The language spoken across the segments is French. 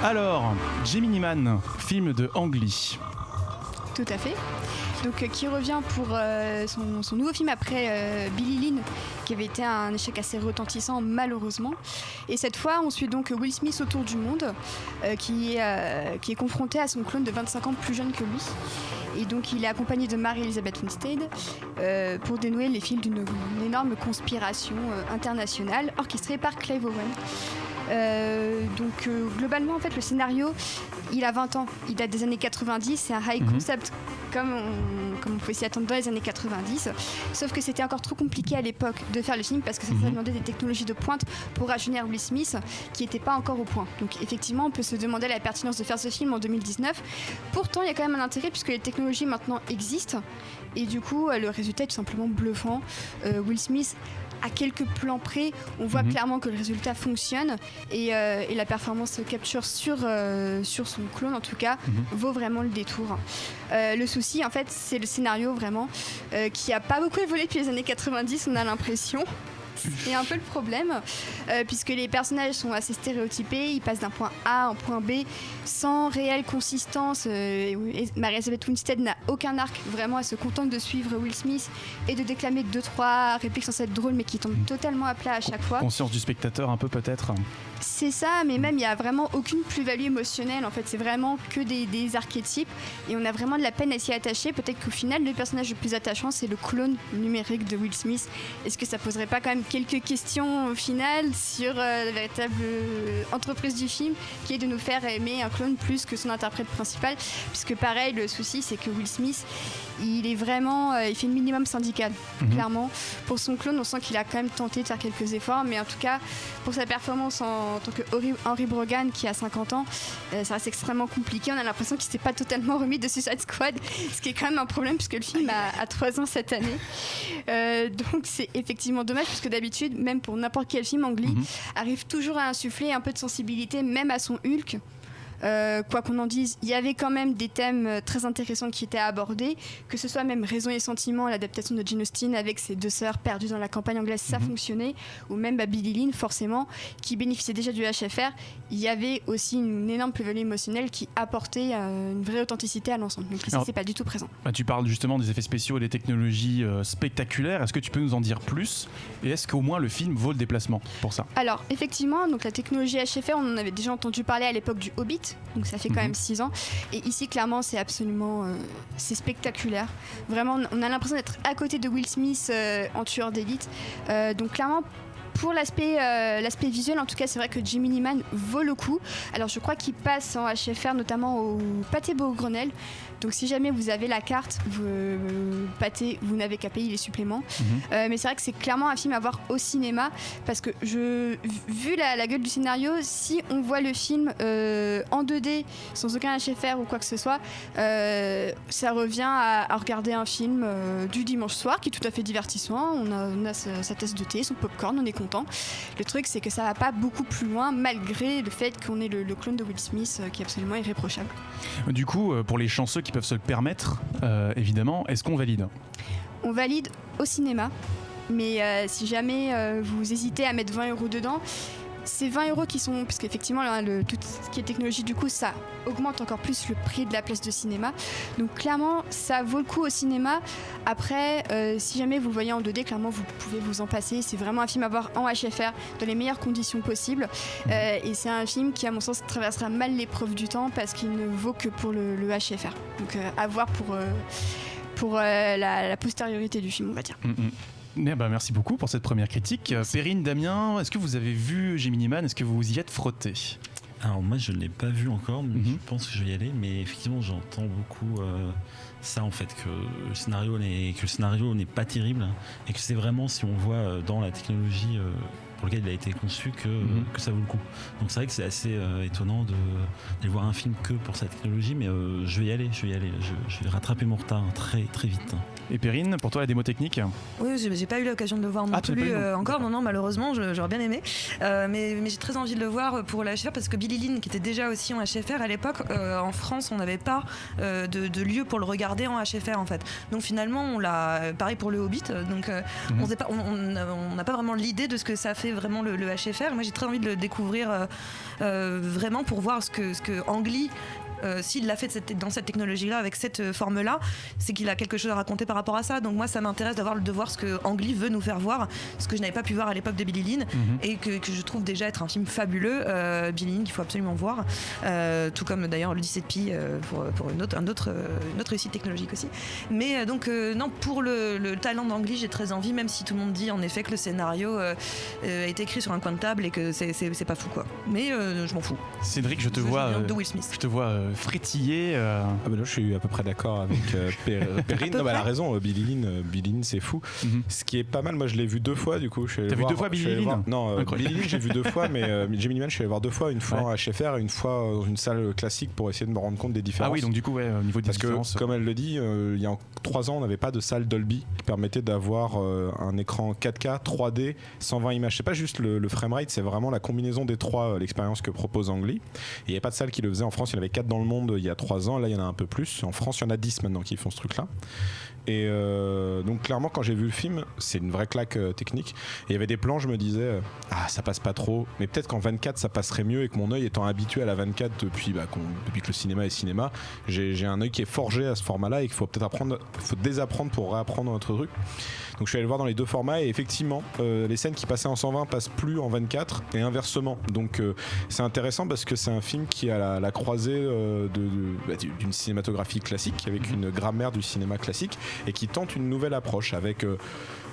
Alors, Gemini Man, film de Ang Lee. Tout à fait. Donc, qui revient pour son nouveau film après Billie Lynn, qui avait été un échec assez retentissant malheureusement. Et cette fois, on suit donc Will Smith autour du monde, qui est confronté à son clone de 25 ans plus jeune que lui. Et donc, il est accompagné de Mary-Elizabeth Winstead pour dénouer les fils d'une énorme conspiration internationale orchestrée par Clive Owen. Globalement, en fait, le scénario, il a 20 ans, il date des années 90, c'est un high concept comme on pouvait s'y attendre dans les années 90, sauf que c'était encore trop compliqué à l'époque de faire le film parce que ça demandait des technologies de pointe pour rajeunir Will Smith qui n'était pas encore au point. Donc effectivement, on peut se demander la pertinence de faire ce film en 2019. Pourtant, il y a quand même un intérêt puisque les technologies maintenant existent et du coup, le résultat est tout simplement bluffant. Will Smith, à quelques plans près, on voit clairement que le résultat fonctionne et la performance capture sur son clone en tout cas vaut vraiment le détour. Le souci en fait c'est le scénario vraiment qui a pas beaucoup évolué depuis les années 90, on a l'impression. C'est un peu le problème puisque les personnages sont assez stéréotypés, ils passent d'un point A à un point B sans réelle consistance. Mary-Elizabeth Winstead n'a aucun arc, vraiment elle se contente de suivre Will Smith et de déclamer 2-3 répliques censées être drôles mais qui tombent totalement à plat à chaque fois. Conscience du spectateur un peu peut-être. C'est ça, mais même il n'y a vraiment aucune plus-value émotionnelle en fait, c'est vraiment que des archétypes et on a vraiment de la peine à s'y attacher. Peut-être qu'au final le personnage le plus attachant c'est le clone numérique de Will Smith. Est-ce que ça poserait pas quand même quelques questions au final sur la véritable entreprise du film qui est de nous faire aimer un clone plus que son interprète principal, puisque pareil le souci c'est que Will Smith il est vraiment il fait le minimum syndical clairement. Pour son clone on sent qu'il a quand même tenté de faire quelques efforts, mais en tout cas pour sa performance en tant que Henry Brogan qui a 50 ans ça reste extrêmement compliqué. On a l'impression qu'il s'est pas totalement remis de Suicide Squad, ce qui est quand même un problème puisque le film a 3 ans cette année. Donc c'est effectivement dommage puisque d'habitude même pour n'importe quel film Ang Lee arrive toujours à insuffler un peu de sensibilité même à son Hulk. Quoi qu'on en dise, il y avait quand même des thèmes très intéressants qui étaient abordés, que ce soit même Raison et Sentiment, l'adaptation de Jane Austen avec ses 2 sœurs perdues dans la campagne anglaise, ça fonctionnait, ou même Billie Lynn forcément, qui bénéficiait déjà du HFR. Il y avait aussi une énorme plus-value émotionnelle qui apportait une vraie authenticité à l'ensemble. Donc ici, c'est pas du tout présent. Tu parles justement des effets spéciaux et des technologies spectaculaires. Est-ce que tu peux nous en dire plus ? Et est-ce qu'au moins le film vaut le déplacement pour ça ? Alors effectivement, donc la technologie HFR, on en avait déjà entendu parler à l'époque du Hobbit. Donc ça fait quand même 6 ans. Et ici, clairement, c'est absolument c'est spectaculaire. Vraiment, on a l'impression d'être à côté de Will Smith en tueur d'élite. Donc clairement, pour l'aspect visuel, en tout cas, c'est vrai que Gemini Man vaut le coup. Alors, je crois qu'il passe en HFR, notamment au Pathé Beaugrenelle. Donc, si jamais vous avez la carte, Pathé, vous n'avez qu'à payer les suppléments. Mais c'est vrai que c'est clairement un film à voir au cinéma parce que, vu la gueule du scénario, si on voit le film en 2D, sans aucun HFR ou quoi que ce soit, ça revient à regarder un film du dimanche soir qui est tout à fait divertissant. On a sa tasse de thé, son popcorn, on est content. Le truc, c'est que ça va pas beaucoup plus loin malgré le fait qu'on ait le clone de Will Smith qui est absolument irréprochable. Du coup, pour les chanceux qui peuvent se le permettre, évidemment, est-ce qu'on valide ? On valide au cinéma, mais si jamais vous hésitez à mettre 20 € dedans, c'est 20 € qui sont, parce qu'effectivement tout ce qui est technologie du coup ça augmente encore plus le prix de la place de cinéma, donc clairement ça vaut le coup au cinéma. Après si jamais vous le voyez en 2D, clairement vous pouvez vous en passer, c'est vraiment un film à voir en HFR dans les meilleures conditions possibles et c'est un film qui à mon sens traversera mal l'épreuve du temps parce qu'il ne vaut que pour le HFR, donc à voir pour la postériorité du film on va dire. Merci beaucoup pour cette première critique. Perrine, Damien, est-ce que vous avez vu Gemini Man ? Est-ce que vous y êtes frotté ? Alors moi je ne l'ai pas vu encore, mais je pense que je vais y aller. Mais effectivement j'entends beaucoup ça en fait, que le scénario n'est pas terrible et que c'est vraiment si on voit dans la technologie pour lequel il a été conçu que ça vaut le coup. Donc c'est vrai que c'est assez étonnant d'aller voir un film que pour sa technologie, mais je vais y aller. Je vais rattraper mon retard très très vite. Et Perrine, pour toi la démo technique ? Oui, j'ai pas eu l'occasion de le voir non plus encore. Non, malheureusement, j'aurais bien aimé. Mais j'ai très envie de le voir pour la HFR parce que Billie Lynn, qui était déjà aussi en HFR à l'époque, en France, on n'avait pas de lieu pour le regarder en HFR en fait. Donc finalement, on l'a pareil pour le Hobbit. Donc on n'a pas vraiment l'idée de ce que ça fait c'est vraiment le HFR. Moi j'ai très envie de le découvrir vraiment pour voir ce que Ang Lee s'il l'a fait dans cette technologie-là, avec cette forme-là, c'est qu'il a quelque chose à raconter par rapport à ça. Donc moi, ça m'intéresse de voir ce que Ang Lee veut nous faire voir, ce que je n'avais pas pu voir à l'époque de Billie Lynn, et que je trouve déjà être un film fabuleux. Billie Lynn qu'il faut absolument voir, tout comme d'ailleurs l'Odyssée de Pi pour une autre réussite technologique aussi. Mais non, pour le talent d'Ang Lee, j'ai très envie, même si tout le monde dit en effet que le scénario est écrit sur un coin de table et que c'est pas fou quoi. Mais je m'en fous. Cédric, je te vois frétiller. Ah bah là, je suis à peu près d'accord avec Perrine. Non, bah, elle a raison, Billie Lynn, c'est fou. Ce qui est pas mal, moi je l'ai vu 2 fois du coup. T'as vu 2 fois Billie Lynn? Non, Billie Lynn j'ai vu 2 fois, mais Gemini Man je suis allé voir 2 fois, une fois en HFR et une fois dans une salle classique pour essayer de me rendre compte des différences. Ah oui, donc du coup, au niveau des différences. Parce que, comme elle le dit, il y a 3 ans, on n'avait pas de salle Dolby qui permettait d'avoir un écran 4K, 3D, 120 images. C'est pas juste le framerate, c'est vraiment la combinaison des trois, l'expérience que propose Ang Lee. Et il n'y a pas de salle qui le faisait en France, il y en avait 4 dans le monde il y a 3 ans, là il y en a un peu plus. En France, il y en a 10 maintenant qui font ce truc-là. Et donc clairement, quand j'ai vu le film, c'est une vraie claque technique. Et il y avait des plans, je me disais, ça passe pas trop, mais peut-être qu'en 24 ça passerait mieux, et que mon œil étant habitué à la 24 depuis que le cinéma est cinéma, j'ai un œil qui est forgé à ce format-là, et qu'il faut peut-être désapprendre pour réapprendre notre truc. Donc je suis allé le voir dans les 2 formats, et effectivement les scènes qui passaient en 120 passent plus en 24 et inversement. Donc c'est intéressant parce que c'est un film qui est à la croisée d'une cinématographie classique avec une grammaire du cinéma classique, et qui tente une nouvelle approche avec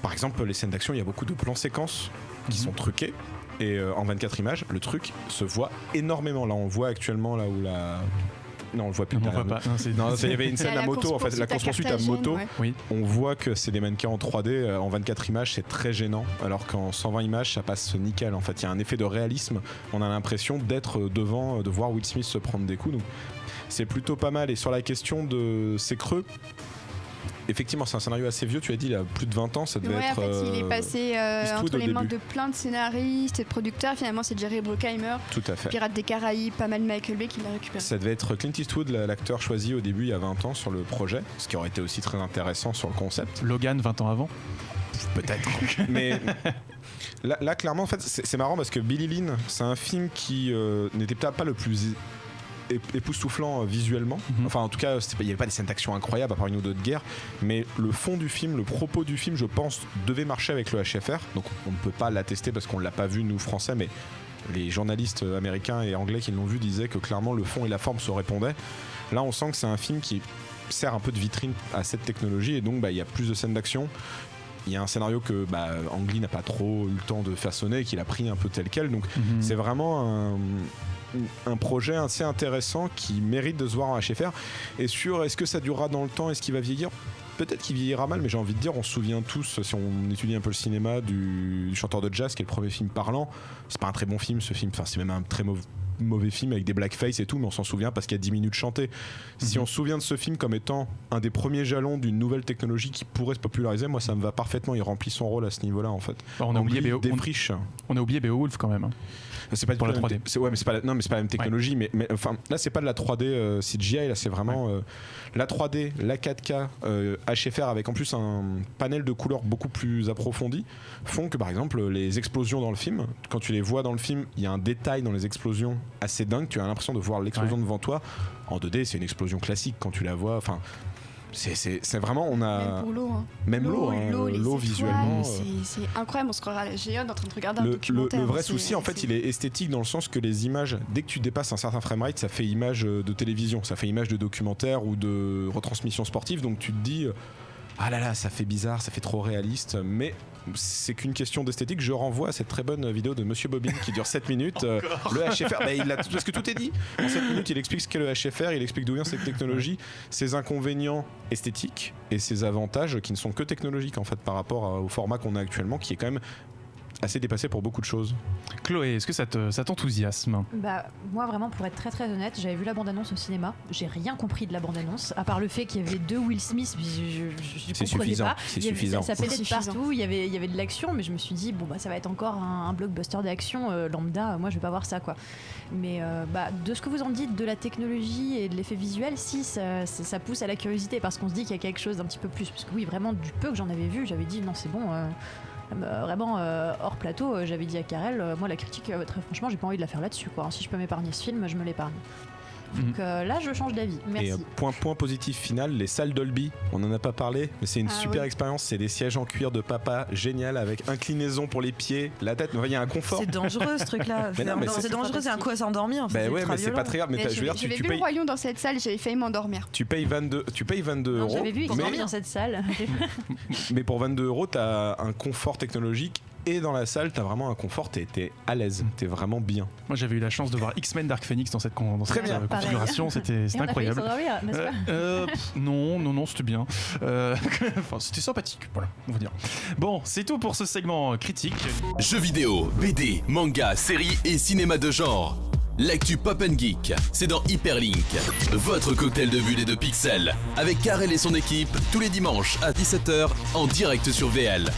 par exemple les scènes d'action. Il y a beaucoup de plans séquences qui sont truqués, et en 24 images le truc se voit énormément. Là on voit actuellement là où la... Non, on le voit plus. Il y avait une scène à moto, en fait, la course-poursuite à moto. Ouais. Oui. On voit que c'est des mannequins en 3D. En 24 images, c'est très gênant. Alors qu'en 120 images, ça passe nickel. En fait, il y a un effet de réalisme. On a l'impression d'être devant, de voir Will Smith se prendre des coups. Donc, c'est plutôt pas mal. Et sur la question de ces creux, effectivement, c'est un scénario assez vieux. Tu as dit, il a plus de 20 ans. Ça devait être. En fait, il est passé entre les mains de plein de scénaristes et de producteurs. Finalement, c'est Jerry Bruckheimer. Tout à fait. Pirates des Caraïbes, pas mal Michael Bay qui l'a récupéré. Ça devait être Clint Eastwood, l'acteur choisi au début, il y a 20 ans, sur le projet. Ce qui aurait été aussi très intéressant sur le concept. Logan, 20 ans avant. Peut-être. Mais là, clairement, en fait, c'est marrant parce que Billie Lynn, c'est un film qui n'était peut-être pas le plus époustouflant visuellement. Enfin, en tout cas, il n'y avait pas des scènes d'action incroyables à part une ou deux de guerre, mais le fond du film, le propos du film, je pense, devait marcher avec le HFR. Donc, on ne peut pas l'attester parce qu'on ne l'a pas vu, nous, français, mais les journalistes américains et anglais qui l'ont vu disaient que clairement le fond et la forme se répondaient. Là, on sent que c'est un film qui sert un peu de vitrine à cette technologie, et donc il y a plus de scènes d'action. Il y a un scénario que Ang Lee n'a pas trop eu le temps de façonner et qu'il a pris un peu tel quel. Donc c'est vraiment un projet assez intéressant qui mérite de se voir en HFR. Et est-ce que ça durera dans le temps, est-ce qu'il va vieillir ? Peut-être qu'il vieillira mal, mais j'ai envie de dire, on se souvient tous, si on étudie un peu le cinéma, du chanteur de jazz, qui est le premier film parlant. C'est pas un très bon film, ce film. Enfin, c'est même un très mauvais film avec des blackface et tout, mais on s'en souvient parce qu'il y a 10 minutes chantées. Si on se souvient de ce film comme étant un des premiers jalons d'une nouvelle technologie qui pourrait se populariser, moi ça me va parfaitement. Il remplit son rôle à ce niveau-là, en fait. On a oublié Beowulf quand même. C'est pas pour la 3D. Mais c'est pas la même technologie. Ouais. Mais enfin, là, c'est pas de la 3D CGI. Là, c'est vraiment la 3D, la 4K, HFR avec en plus un panel de couleurs beaucoup plus approfondi, font que par exemple les explosions dans le film, quand tu les vois dans le film, il y a un détail dans les explosions assez dingue. Tu as l'impression de voir l'explosion devant toi. En 2D, c'est une explosion classique quand tu la vois. Enfin. C'est vraiment, on a. Même pour l'eau. Même l'eau visuellement. C'est incroyable, on se croirait à la Géode en train de regarder un documentaire. Le vrai souci, en fait, il est esthétique dans le sens que les images, dès que tu dépasses un certain framerate, ça fait image de télévision, ça fait image de documentaire ou de retransmission sportive. Donc tu te dis, ah là là, ça fait bizarre, ça fait trop réaliste. Mais c'est qu'une question d'esthétique. Je renvoie à cette très bonne vidéo de Monsieur Bobine qui dure 7 minutes. Le HFR, parce que tout est dit. En 7 minutes, il explique ce qu'est le HFR, il explique d'où vient cette technologie, ses inconvénients esthétiques et ses avantages qui ne sont que technologiques en fait par rapport au format qu'on a actuellement, qui est quand même assez dépassé pour beaucoup de choses. Chloé, est-ce que ça t'enthousiasme ? Moi vraiment, pour être très très honnête, j'avais vu la bande-annonce au cinéma, j'ai rien compris de la bande-annonce, à part le fait qu'il y avait 2 Will Smith, je comprenais pas. C'est suffisant. Ça pétait de partout, il y avait de l'action, mais je me suis dit, ça va être encore un blockbuster d'action lambda, moi je vais pas voir ça quoi. Mais de ce que vous en dites de la technologie et de l'effet visuel, si ça pousse à la curiosité, parce qu'on se dit qu'il y a quelque chose d'un petit peu plus, parce que oui, vraiment du peu que j'en avais vu, j'avais dit non c'est bon, Vraiment, hors plateau, j'avais dit à Karel, moi la critique, très franchement, j'ai pas envie de la faire là-dessus, quoi. Si je peux m'épargner ce film, je me l'épargne. Donc là, je change d'avis. Merci. Et point positif final, les salles Dolby, on n'en a pas parlé, mais c'est une super expérience. C'est des sièges en cuir de papa, génial, avec inclinaison pour les pieds, la tête. Il y a un confort. C'est dangereux ce truc-là. C'est dangereux, c'est un coup à s'endormir. Bah ouais, mais c'est pas très grave. Mais je veux dire, j'avais vu le Roi Lion dans cette salle, j'avais failli m'endormir. Tu payes 22 euros. J'avais vu dormir dans cette salle. Mais pour 22 euros, t'as un confort technologique. Et dans la salle, t'as vraiment un confort, t'es à l'aise, t'es vraiment bien. Moi j'avais eu la chance de voir X-Men Dark Phoenix dans cette configuration, c'était incroyable. Non, c'était bien. Enfin, c'était sympathique, voilà, on va dire. Bon, c'est tout pour ce segment critique. Jeux vidéo, BD, manga, séries et cinéma de genre. L'actu Pop & Geek, c'est dans Hyperlink, votre cocktail de bulles et de pixels, avec Karel et son équipe, tous les dimanches à 17h en direct sur VL.